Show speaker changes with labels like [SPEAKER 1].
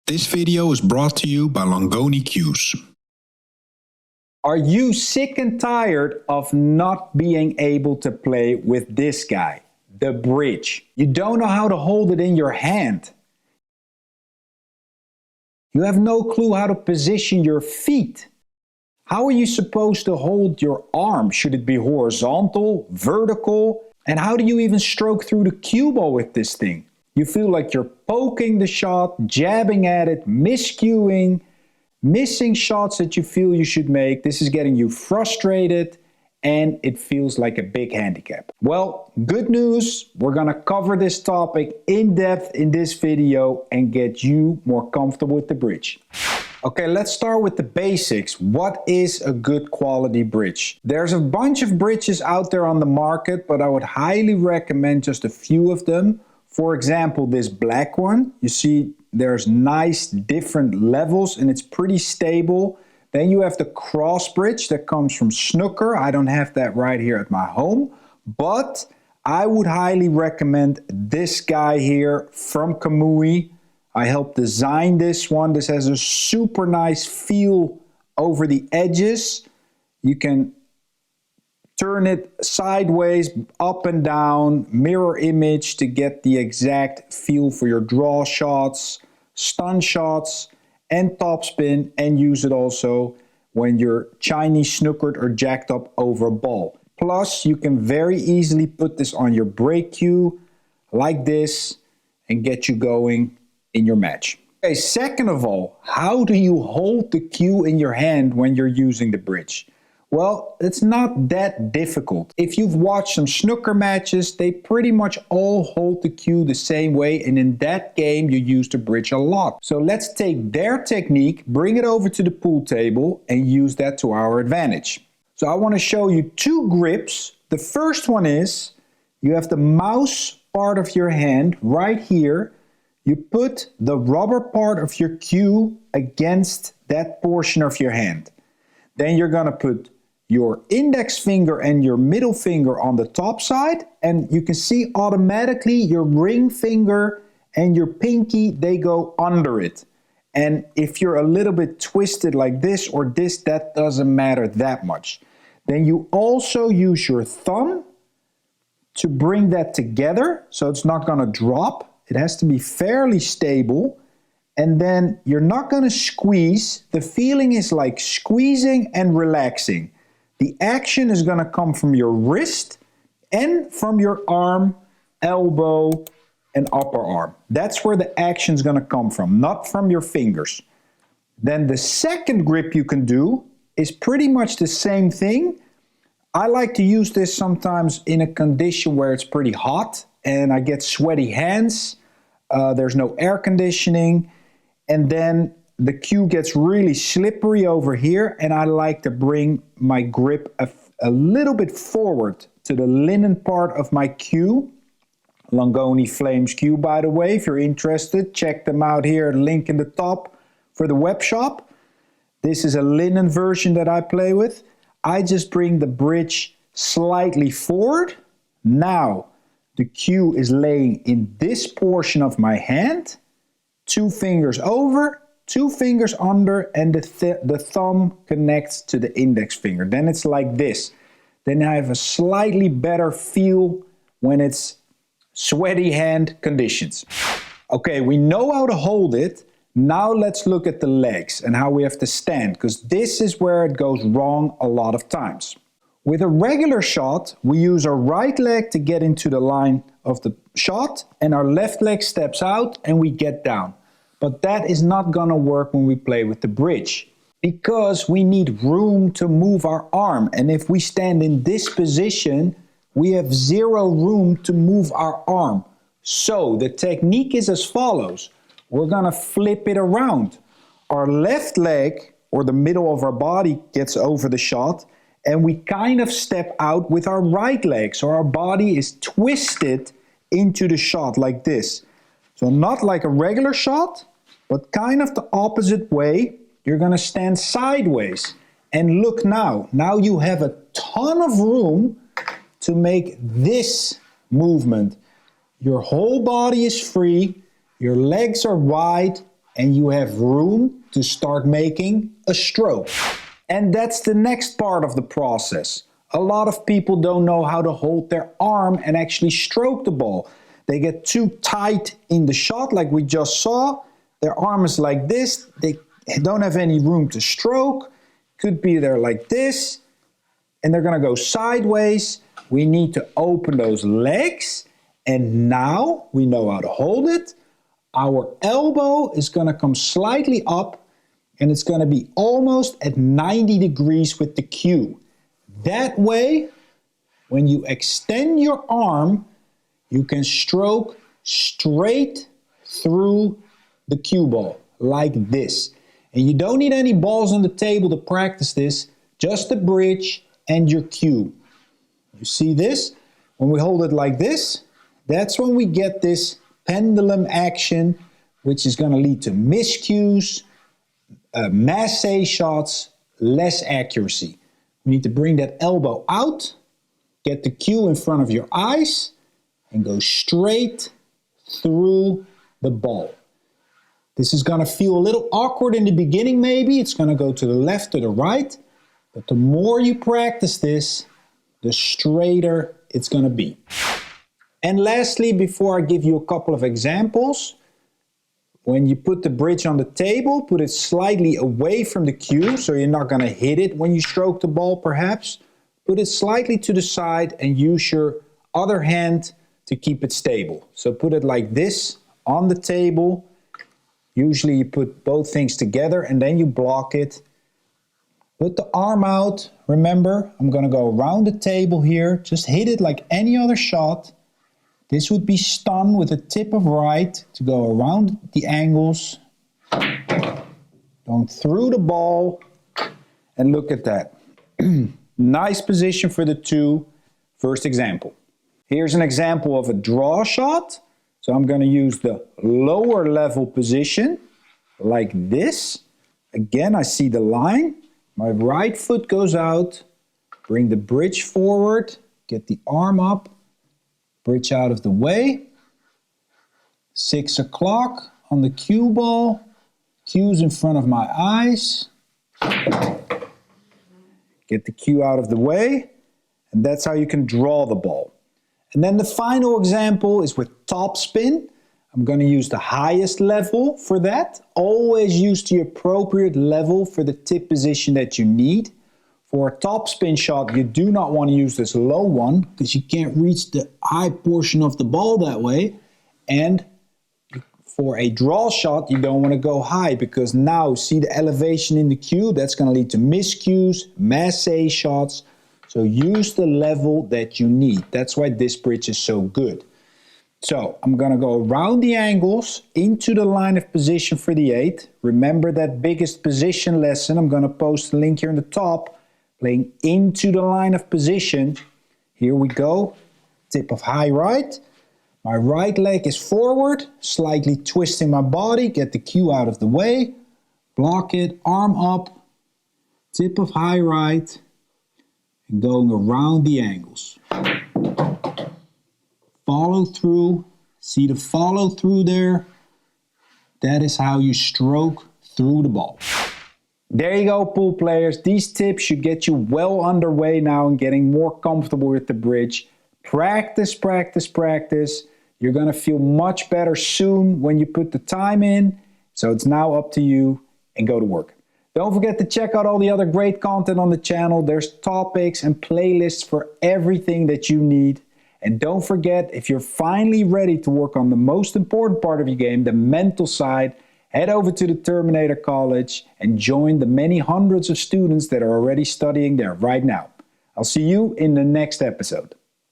[SPEAKER 1] This video is brought to you by Longoni Cues.
[SPEAKER 2] Are you sick and tired of not being able to play with this guy, the bridge? You don't know how to hold it in your hand. You have no clue how to position your feet. How are you supposed to hold your arm? Should it be horizontal, vertical? And how do you even stroke through the cue ball with this thing? You feel like you're poking the shot, jabbing at it, miscuing, missing shots that you feel you should make. This is getting you frustrated and it feels like a big handicap. Well, good news. We're gonna cover this topic in depth in this video and get you more comfortable with the bridge. Okay, let's start with the basics. What is a good quality bridge? There's a bunch of bridges out there on the market, but I would highly recommend just a few of them. For example, this black one, you see there's nice different levels and it's pretty stable. Then you have the cross bridge that comes from Snooker. I don't have that right here at my home, but I would highly recommend this guy here from Kamui. I helped design this one. This has a super nice feel over the edges. You can turn it sideways, up and down, mirror image to get the exact feel for your draw shots, stun shots, and topspin, and use it also when you're Chinese snookered or jacked up over a ball. Plus, you can very easily put this on your break cue like this and get you going in your match. Okay, second of all, how do you hold the cue in your hand when you're using the bridge? Well, it's not that difficult. If you've watched some snooker matches, they pretty much all hold the cue the same way, and in that game you use the bridge a lot. So let's take their technique, bring it over to the pool table and use that to our advantage. So I want to show you two grips. The first one is, you have the mouse part of your hand right here. You put the rubber part of your cue against that portion of your hand. Then you're going to put your index finger and your middle finger on the top side, and you can see automatically your ring finger and your pinky, they go under it. And if you're a little bit twisted like this or this, that doesn't matter that much. Then you also use your thumb to bring that together so it's not going to drop. It has to be fairly stable. And then you're not going to squeeze. The feeling is like squeezing and relaxing. The action is going to come from your wrist and from your arm, elbow, and upper arm. That's where the action is going to come from, not from your fingers. Then the second grip you can do is pretty much the same thing. I like to use this sometimes in a condition where it's pretty hot and I get sweaty hands. There's no air conditioning. And then the cue gets really slippery over here, and I like to bring my grip a little bit forward to the linen part of my cue. Longoni Flames cue, by the way, if you're interested, check them out here, link in the top for the web shop. This is a linen version that I play with. I just bring the bridge slightly forward. Now the cue is laying in this portion of my hand, 2 fingers over, 2 fingers under, and the thumb connects to the index finger. Then it's like this. Then I have a slightly better feel when it's sweaty hand conditions. Okay, we know how to hold it. Now let's look at the legs and how we have to stand, because this is where it goes wrong a lot of times. With a regular shot, we use our right leg to get into the line of the shot, and our left leg steps out and we get down. But that is not gonna work when we play with the bridge, because we need room to move our arm. And if we stand in this position, we have 0 room to move our arm. So the technique is as follows. We're gonna flip it around. Our left leg, or the middle of our body, gets over the shot, and we kind of step out with our right leg. So our body is twisted into the shot like this. So not like a regular shot, but kind of the opposite way. You're going to stand sideways. And look now. Now you have a ton of room to make this movement. Your whole body is free. Your legs are wide. and you have room to start making a stroke. And that's the next part of the process. A lot of people don't know how to hold their arm and actually stroke the ball. They get too tight in the shot like we just saw. Their arm is like this. They don't have any room to stroke. Could be they're like this. And they're going to go sideways. We need to open those legs. And now we know how to hold it. Our elbow is going to come slightly up. And it's going to be almost at 90 degrees with the cue. That way, when you extend your arm, you can stroke straight through the cue ball, like this. And you don't need any balls on the table to practice this, just the bridge and your cue. You see this? When we hold it like this, that's when we get this pendulum action, which is going to lead to miscues, massé shots, less accuracy. We need to bring that elbow out, get the cue in front of your eyes, and go straight through the ball. This is going to feel a little awkward in the beginning maybe. It's going to go to the left or the right. But the more you practice this, the straighter it's going to be. And lastly, before I give you a couple of examples, when you put the bridge on the table, put it slightly away from the cue, so you're not going to hit it when you stroke the ball perhaps. Put it slightly to the side and use your other hand to keep it stable. So put it like this on the table. Usually you put both things together and then you block it. Put the arm out. Remember, I'm going to go around the table here. Just hit it like any other shot. This would be stun with a tip of right to go around the angles. Going through the ball. And look at that. Nice position for the two. First example. Here's an example of a draw shot. So I'm going to use the lower level position like this. Again, I see the line. My right foot goes out. Bring the bridge forward. Get the arm up. Bridge out of the way. 6 o'clock on the cue ball. Cue's in front of my eyes. Get the cue out of the way. And that's how you can draw the ball. And then the final example is with topspin. I'm going to use the highest level for that. Always use the appropriate level for the tip position that you need. For a topspin shot, you do not want to use this low one because you can't reach the high portion of the ball that way. And for a draw shot, you don't want to go high because now see the elevation in the cue? That's going to lead to miscues, massé shots. So use the level that you need. That's why this bridge is so good. So I'm going to go around the angles into the line of position for the 8. Remember that biggest position lesson. I'm going to post the link here in the top. Playing into the line of position. Here we go. Tip of high right. My right leg is forward. Slightly twisting my body. Get the cue out of the way. Block it. Arm up. Tip of high right. And going around the angles. Follow through. See the follow through there? That is how you stroke through the ball. There you go, pool players. These tips should get you well underway now and getting more comfortable with the bridge. Practice, practice, practice. You're going to feel much better soon when you put the time in. So it's now up to you and go to work. Don't forget to check out all the other great content on the channel. There's topics and playlists for everything that you need. And don't forget, if you're finally ready to work on the most important part of your game, the mental side, head over to the Terminator College and join the many hundreds of students that are already studying there right now. I'll see you in the next episode.